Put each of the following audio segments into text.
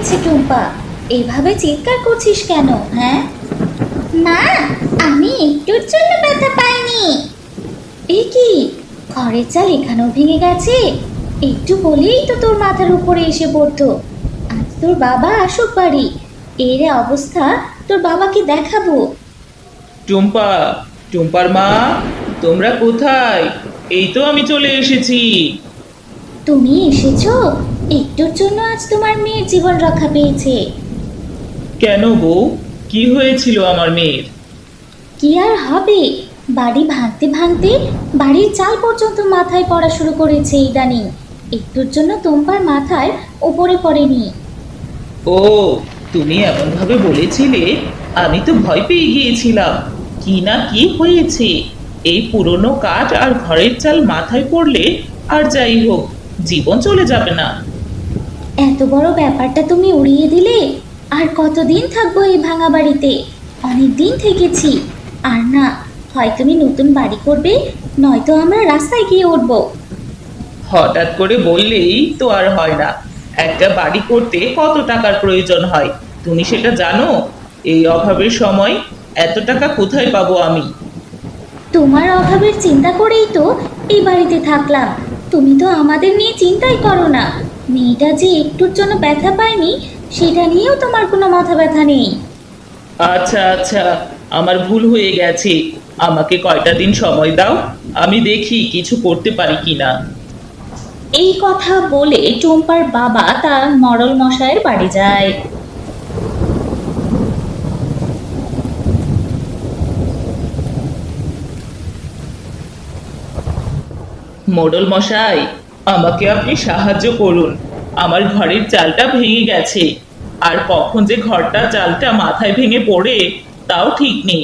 হয়েছে টুম্পা? এভাবে চিৎকার করছিস কেন? হ্যাঁ মা, আমি একটুর জন্য ব্যথা পাইনি। এ কি, ঘরের চাল এখানেও ভেঙে গেছে? একটু বলেই তো তোর মাথার উপরে এসে পড়তো। আজ তোর বাবা আসুক বাড়ি, এর অবস্থা তোর বাবাকে দেখাবো। টুম্পা, টুম্পার মা, তোমরা কোথায়? এই তো আমি চলে এসেছি। তুমি এসেছো? একটুর জন্য আজ তোমার মেয়ের জীবন রক্ষা পেয়েছে। কেন বউ, কি হয়েছিল আমার মেয়ের? কি আর হবে, বাড়ি ভাঙতে ভাঙতে বাড়ির চাল পর্যন্ত মাথায় পড়া শুরু করেছে ইদানিং। একটুর জন্য তোমার মাথায় উপরে পড়েনি। ও, তুমি এমন ভাবে বলেছিলে, আমি তো ভয় পেয়ে গিয়েছিলাম। কি না কি হয়েছে! এই পুরনো কাঠ আর ঘরের চাল মাথায় পড়লে আর যাই হোক, জীবন চলে যাবে না। এত বড় ব্যাপারটা তুমি উড়িয়ে দিলে। আর কতদিন থাকবো এই ভাঙা বাড়িতে? অনেক দিন থেকেছি। আর না, হয় তুমি নতুন বাড়ি করবে, নয়তো আমরা রাস্তায় গিয়ে উঠবো। হঠাৎ করে বললেই তো আর হয় না। একটা বাড়ি করতে কত টাকার প্রয়োজন হয় তুমি সেটা জানো? এই অভাবের সময় এত টাকা কোথায় পাবো আমি? তোমার অভাবের চিন্তা করেই তো এই বাড়িতে থাকলাম। তুমি তো আমাদের নিয়ে চিন্তাই করো না। মেয়েটা যে একটুর জন্য ব্যথা পায়নি, সেটা নিয়েও তোমার কোনো মাথা ব্যথা নেই। আচ্ছা আচ্ছা, আমার ভুল হয়ে গেছে। আমাকে কয়টা দিন সময় দাও, আমি দেখি কিছু করতে পারি কিনা। এই কথা বলে টুম্পার বাবা তার মরল মশাইয়ের বাড়ি যায়। মোড়ল মশাই, আমাকে আপনি সাহায্য করুন। আমার ঘরের চালটা ভেঙে গেছে, আর কখন যে ঘরটা চালটা মাথায় ভেঙে পড়ে তাও ঠিক নেই।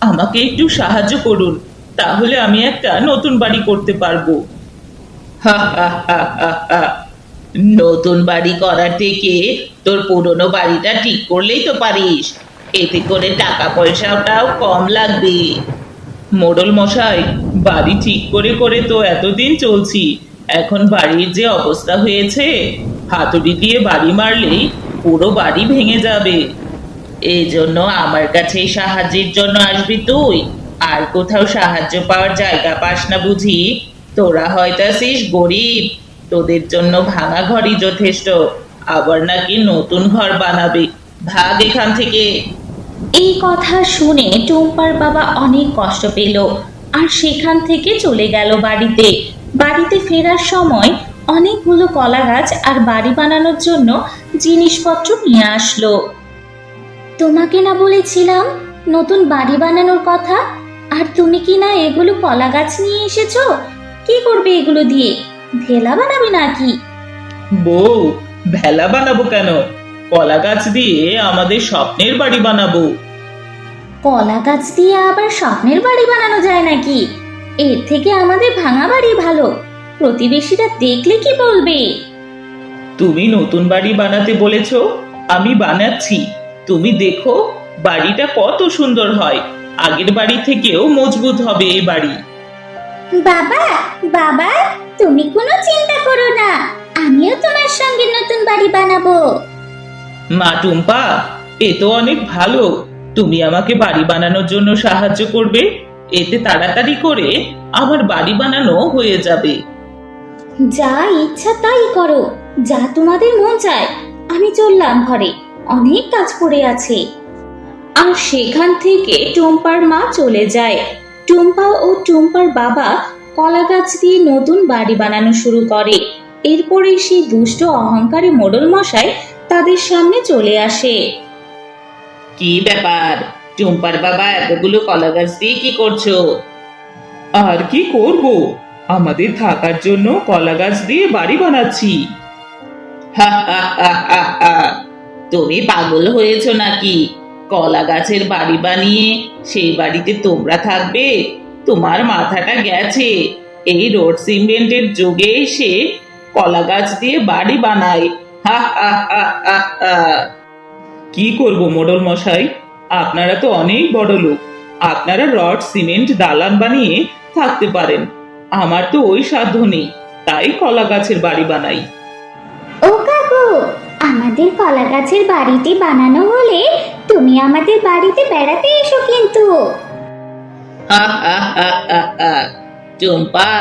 আমাকে একটু সাহায্য করুন, তাহলে আমি একটা নতুন বাড়ি করতে পারবো। হা হা হা হা হা। নতুন বাড়ি করার থেকে তোর পুরনো বাড়িটা ঠিক করলেই তো পারিস। এতে করে টাকা পয়সাটাও কম লাগবে। মোড়ল মশাই, বাড়ি ঠিক করে করে তো এতদিন চলছি, এখন বাড়ির যে অবস্থা হয়েছে, হাতুড়ি দিয়ে বাড়ি মারলেই পুরো বাড়ি ভেঙে যাবে। এই জন্য আমার কাছে সাহায্যের জন্য আসবি তুই? আর কোথাও সাহায্য পাওয়ার জায়গা পাস না বুঝি? তোরা হয়তাছিস গরিব, তোদের জন্য ভাঙা ঘরই যথেষ্ট, আবার নাকি নতুন ঘর বানাবে। ভাগ এখান থেকে। এই কথা শুনে টুম্পার বাবা অনেক কষ্ট পেল, আর সেখান থেকে চলে গেল বাড়িতে। বাড়িতে ফেরার সময় অনেকগুলো কলা গাছ আর বাড়ি বানানোর জন্য জিনিসপত্র নিয়ে আসলো। তোমাকে না বলেছিলাম নতুন বাড়ি বানানোর কথা? আর তুমি কি না এগুলো কলা গাছ নিয়ে এসেছো? কি করবে এগুলো দিয়ে? ভেলা বানাবে নাকি? বউ, ভেলা বানাবো কেন? কলা গাছ দিয়ে আমাদের স্বপ্নের বাড়ি বানাবো। কলা গাছ দিয়ে আবার স্বপ্নের বাড়ি বানানো যায় নাকি? এর থেকে আমাদের ভাঙা বাড়ি ভালো। প্রতিবেশীরা দেখলে কি বলবে? তুমি নতুন বাড়ি বানাতে বলেছো, আমি বানাচ্ছি। তুমি দেখো বাড়িটা কত সুন্দর হয়। আগের বাড়ি থেকেও মজবুত হবে এই বাড়ি। বাবা, বাবা, তুমি কোনো চিন্তা করো না, আমিও তোমার সঙ্গে নতুন বাড়ি বানাবো। মা টুম্পা, এ তো অনেক ভালো। তুমি আমাকে বাড়ি বানানোর জন্য সাহায্য করবে, এতে তাড়াতাড়ি করে আমার বাড়ি বানানো হয়ে যাবে। যা ইচ্ছা তাই করো, যা তোমাদের মন চায়। আমি চললাম ঘরে, অনেক কাজ পড়ে আছে। আর সেখান থেকে টুম্পার মা চলে যায়। টুম্পা ও টুম্পার বাবা কলা গাছ দিয়ে নতুন বাড়ি বানানো শুরু করে। এরপরে সেই দুষ্ট অহংকারী মোড়ল মশাই তাদের সামনে চলে আসে। কি ব্যাপার, টুম্পার বাবা, এতগুলো কলা গাছ দিয়ে কি করছো? আর কি করব, আমাদের থাকার জন্য কলা গাছ দিয়ে বাড়ি বানাচ্ছি। হা হা হা হা হা। তুমি পাগল হয়েছো নাকি? কলা গাছের বাড়ি বানিয়ে সেই বাড়িতে তোমরা থাকবে? তোমার মাথাটা গেছে। এই রোড সিমেন্টের যুগে এসে কলা গাছ দিয়ে বাড়ি বানায়? হা হা হা হা হা। কি করব মোড়ল মশাই, আপনারা তো অনেক বড় লোক, আপনারা রড সিমেন্ট দালান বানিয়ে থাকতে পারেন। আমার তো ওই সাধ্য নেই, তাই কলা গাছের বাড়ি বানাই। ও কাকু, আমাদের আমাদের কলা গাছের বাড়িটি বানানো হলে তুমি আমাদের বাড়িতে বেড়াতে এসো কিন্তু। হা হা হা হা হা। টুম্পা,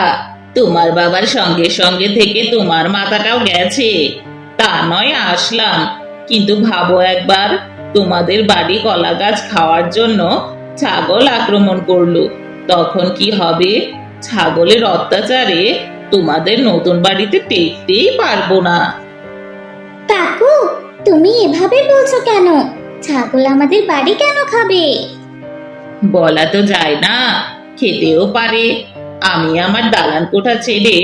তোমার বাবার সঙ্গে সঙ্গে থেকে তোমার মাথাটাও গেছে। তা নয় আসলাম, কিন্তু ভাবো একবার, তোমাদের বাড়ি কলা গাছ খাওয়ার জন্য ছাগল আক্রমণ করলো, তখন কি হবে? ছাগলের অত্যাচারে তোমাদের নতুন বাড়িতে টেকতেই পারবো না। কাকু, তুমি এভাবে বলছো কেন? ছাগল আমাদের বাড়ি কেন খাবে? বলা তো যায় না, খেতেও পারে। আমি আমার দালান কোঠা ছেড়ে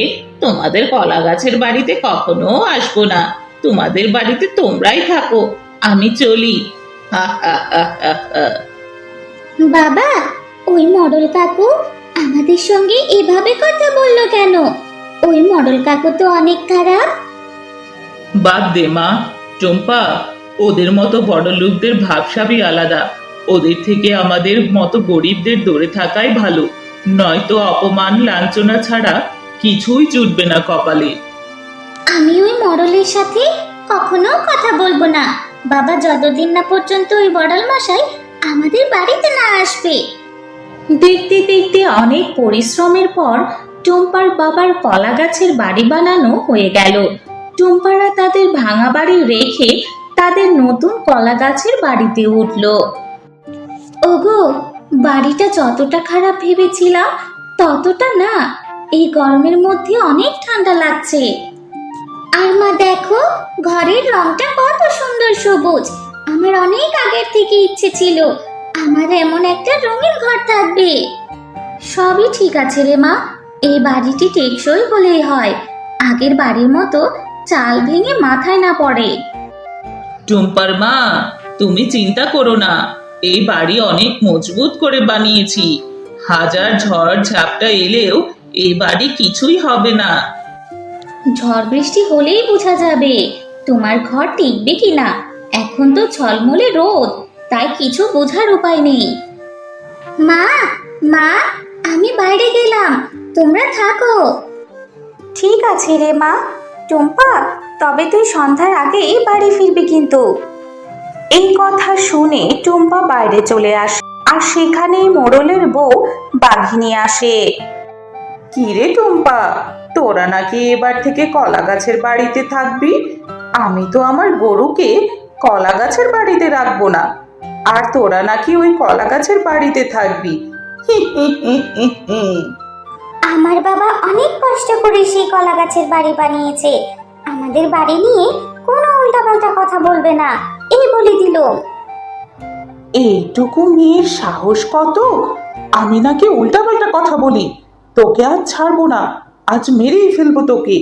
তোমাদের কলা গাছের বাড়িতে কখনো আসবো না। তোমাদের বাড়িতে তোমরাই থাকো, আমি চলি। হা হা হা হা হা। বাবা, ওই মডেল কাকু আমাদের সঙ্গে এভাবে কথা বললো কেন? ওই মডেল কাকু তো অনেক খারাপ। বাদ দে মা, টুম্পা, ওদের মতো বড় লোকদের ভাবসাবই আলাদা। ওদের থেকে আমাদের মতো গরিবদের দূরে থাকাই ভালো, নয়তো অপমান লাঞ্ছনা ছাড়া কিছুই জুটবে না কপালে। আমি ওই মডেলের সাথে কখনো কথা বলবো না বাবা, যতদিন না পর্যন্ত ওই মডেল মশাই আমাদের বাড়িতে না আসবে। দেখতে দেখতে অনেক পরিশ্রমের পর টুম্পার বাবার কলা গাছের বাড়ি বানানো হয়ে গেল। টুম্পারা তাদের ভাঙা বাড়ি রেখে তাদের নতুন কলা গাছের বাড়িতে উঠল। ওগো, বাড়িটা যতটা খারাপ ভেবেছিলাম ততটা না। এই গরমের মধ্যে অনেক ঠান্ডা লাগছে। আর মা দেখো, ঘরের রংটা কত সুন্দর সবুজ। আমার অনেক আগের থেকে ইচ্ছে ছিল আমার এমন একটা রঙিন ঘর থাকবে। সবই ঠিক আছে রে মা, এই বাড়িটি টেকসই হলেই হয়, আগের বাড়ির মতো চাল ভেঙে মাথায় না পড়ে। টুম্পার মা, তুমি চিন্তা করো না, এই বাড়ি অনেক মজবুত করে বানিয়েছি। হাজার ঝড় ঝাপটা এলেও এই বাড়ি কিছুই হবে না। ঝড় বৃষ্টি হলেই বোঝা যাবে তোমার ঘর টিকবে কিনা। এখন তো ঝলমলে রোদ, তাই কিছু বোঝার উপায় নেই। মা, মা, আমি বাইরে গেলাম, তোমরা থাকো। ঠিক আছে রে মা। টুম্পা, তবে তুই সন্ধ্যার আগেই বাড়ি ফিরবি কিন্তু। এই কথা শুনে টুম্পা বাইরে চলে আসে, আর সেখানেই মোড়লের বউ বাঘিনী আসে। কি রে টুম্পা, তোরা নাকি এবার থেকে কলা গাছের বাড়িতে থাকবি? আমি তো আমার গরুকে কলা গাছের বাড়িতে রাখবো না, আর তোরা নাকি ওই কলা গাছের বাড়িতে থাকবি। হি হি হি হি হি। আমার বাবা অনেক কষ্ট করে সেই কলা গাছের বাড়ি বানিয়েছে। আমাদের বাড়ি নিয়ে কোনো উল্টাপাল্টা কথা বলবে না, এই বলে দিল। এইটুকু মেয়ের সাহস কত! আমি নাকি উল্টাপাল্টা কথা বলি? তোকে আজ ছাড়বো না, আজ মেরেই ফেলবো তোকে।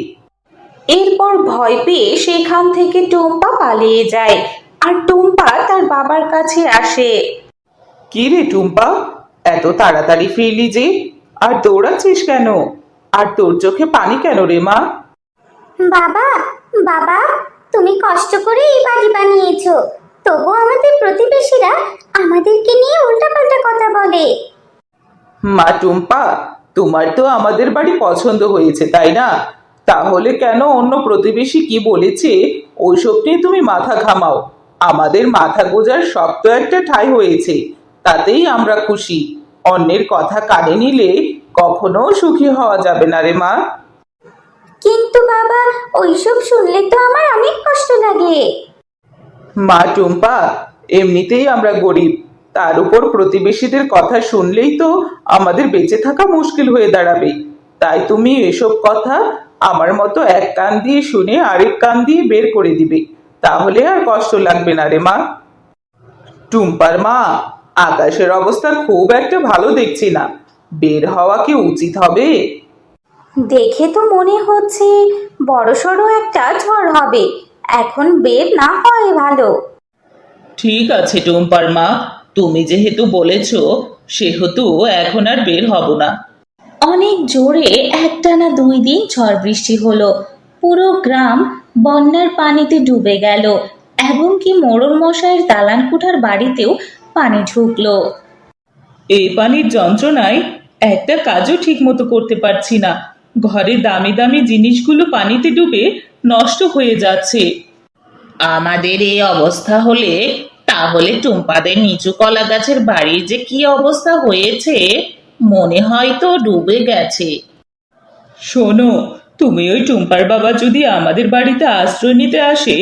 এরপর ভয় পেয়ে সেখান থেকে টুম্পা পালিয়ে যায়, আর টুম্পা তার বাবার কাছে আসে। কি রে টুম্পা, এত তাড়াতাড়ি ফিরলি যে? আর দৌড়াচ্ছিস কেন? আর তোর চোখে পানি কেন রে মা? বাবা, বাবা, তুমি কষ্ট করে এই বাড়ি বানিয়েছো, তবু আমাদের প্রতিবেশীরা আমাদেরকে নিয়ে উল্টাপাল্টা কথা বলে। মা টুম্পা, তোমার তো আমাদের বাড়ি পছন্দ হয়েছে তাই না? তাহলে কেন অন্য প্রতিবেশী কি বলেছে ওইসব নিয়ে তুমি মাথা ঘামাও? আমাদের মাথা গোজার শক্ত একটা ঠাঁই হয়েছে, তাতেই আমরা খুশি। অন্যের কথা কানে নিলে কখনো সুখী হওয়া যাবে না রে মা। কিন্তু বাবা, ওইসব শুনলে তো আমার অনেক কষ্ট লাগে। মা টুম্পা, এমনিতেই আমরা গরিব, তার উপর প্রতিবেশীদের কথা শুনলেই তো আমাদের বেঁচে থাকা মুশকিল হয়ে দাঁড়াবে। তাই তুমি এসব কথা আমার মতো এক কান দিয়ে শুনে আরেক কান দিয়ে বের করে দিবে, তাহলে আর কষ্ট লাগবে না রে মা। টুম্পার মা, আকাশের অবস্থা খুব একটা ভালো দেখছি না, বের হওয়া কি উচিত হবে? দেখে তো মনে হচ্ছে বড়সড় একটা ঝড় হবে, এখন বের না হয় ভালো। ঠিক আছে টুম্পার মা, তুমি যেহেতু বলেছো সেহেতু এখন আর বের হব না। অনেক জোরে একটানা 2 দিন ঝড় বৃষ্টি হলো। পুরো গ্রাম বন্যার পানিতে ডুবে গেল, এবং কি মোড়ল মশাইয়ের দালান কোঠার বাড়িতেও পানি ঢুকলো। এই পানির যন্ত্রণায় একটা কাজও ঠিক মতো করতে পারছি না। ঘরে দামি দামি জিনিসগুলো পানিতে ডুবে নষ্ট হয়ে যাচ্ছে। আমাদের এই অবস্থা হলে তাহলে টুম্পাদের নিচু কলা গাছের বাড়ির যে কি অবস্থা হয়েছে মনে হয় তো ডুবে গেছে। শোনো, তুমি ওই টুম্পার বাবা যদি আমাদের বাড়িতে আশ্রয় নিতে আসে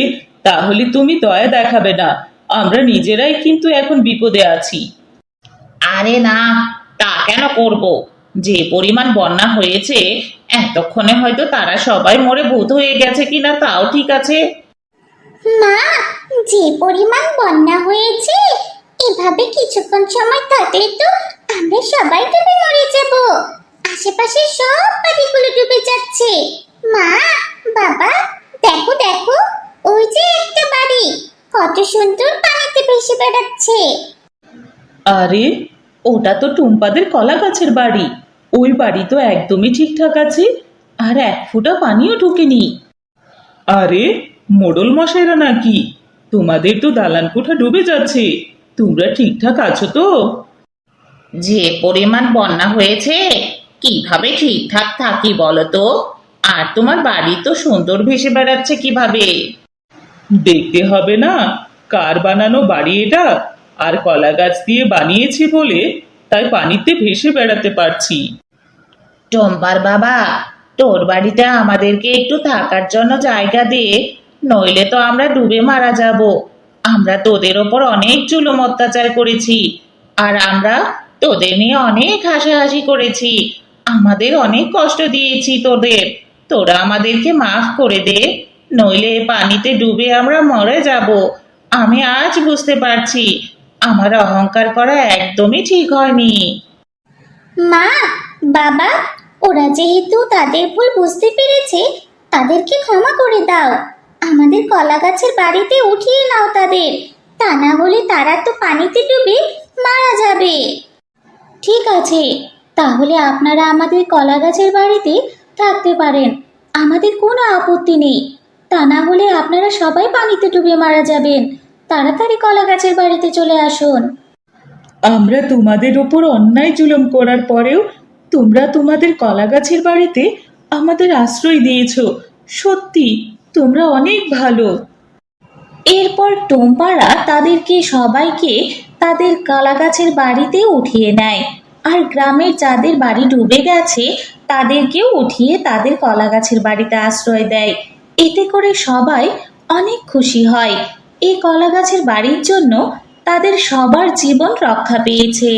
তাহলে তুমি দয়া দেখাবে না, আমরা নিজেরাই কিন্তু এখন বিপদে আছি। আরে না, তা কেন করব? যে পরিমাণ বন্যা হয়েছে এতক্ষণে হয়তো তারা সবাই মরে ভূত হয়ে গেছে কিনা তাও ঠিক আছে। মা, যে পরিমাণ বন্যা হয়েছে এভাবে কিছুক্ষণ সময় থাকলে তো আমরা সবাই ডুবে মরে যাব। আশেপাশে সব বাড়িগুলো ডুবে যাচ্ছে। মা, বাবা, দেখো দেখো, ওই যে একটা বাড়ি কত সুন্দর পানিতে ভেসে বেড়াচ্ছে। আরে, ওটা তো টুম্পাদের কলা গাছের বাড়ি। ওই বাড়ি তো একদমই ঠিকঠাক আছে, আর এক ফোঁটা পানিও ঢোকেনি। আরে, মোড়ল মশাইরা নাকি? তোমাদের তো দালান কোঠা ডুবে যাচ্ছে, তোমরা ঠিকঠাক আছো তো? যে পরিমাণ বন্যা হয়েছে কিভাবে ঠিকঠাক থাকি বলো তো? আর তোমার বাড়ি তো সুন্দর ভেসে বেড়াচ্ছে কিভাবে? দেখতে হবে না কার বানানো বাড়ি এটা, আর কলা গাছ দিয়ে বানিয়েছি বলে তাই পানিতে ভেসে বেড়াতে পারছি। টম্পার বাবা, তোর বাড়িতে আমাদেরকে একটু থাকার জন্য জায়গা দে, নইলে তো আমরা ডুবে মারা যাব। আমরা তোদের ওপর অনেক জুলুম অত্যাচার করেছি, আর আমরা তোদের নিয়ে অনেক হাসাহাসি করেছি, আমাদের অনেক কষ্ট দিয়েছি তোদের। তোরা আমাদেরকে মাফ করে দে, নইলে এ পানিতে ডুবে আমরা মরে যাব। আমি আজ বুঝতে পারছি আমার অহংকার করা একদমই ঠিক হয়নি। মা, বাবা, ওরা যেহেতু তাদের ভুল বুঝতে পেরেছে তাদেরকে ক্ষমা করে দাও। আমাদের কলা গাছের বাড়িতে উঠিয়ে নাও তাদের, তা না হলে তারা তো পানিতে ডুবে মারা যাবে। ঠিক আছে, তাহলে আপনারা আমাদের কলা গাছের বাড়িতে থাকতে পারেন, আমাদের কোনো আপত্তি নেই। তা না হলে আপনারা সবাই পানিতে ডুবে মারা যাবেন। তাড়াতাড়ি কলা গাছের বাড়িতে চলে আসুন। আমরা তোমাদের ওপর অন্যায় জুলুম করার পরেও তোমরা তোমাদের কলা গাছের বাড়িতে আমাদের আশ্রয় দিয়েছো, সত্যি তোমরা অনেক ভালো। এরপর টুম্পারা তাদেরকে সবাইকে তাদের কলা গাছের বাড়িতে উঠিয়ে নেয়, আর গ্রামের যাদের বাড়ি ডুবে গেছে তাদেরকেও উঠিয়ে তাদের কলা গাছের বাড়িতে আশ্রয় দেয়। এতে করে সবাই অনেক খুশি হয়। এই কলা গাছের বাড়ির জন্য তাদের সবার জীবন রক্ষা পেয়েছে।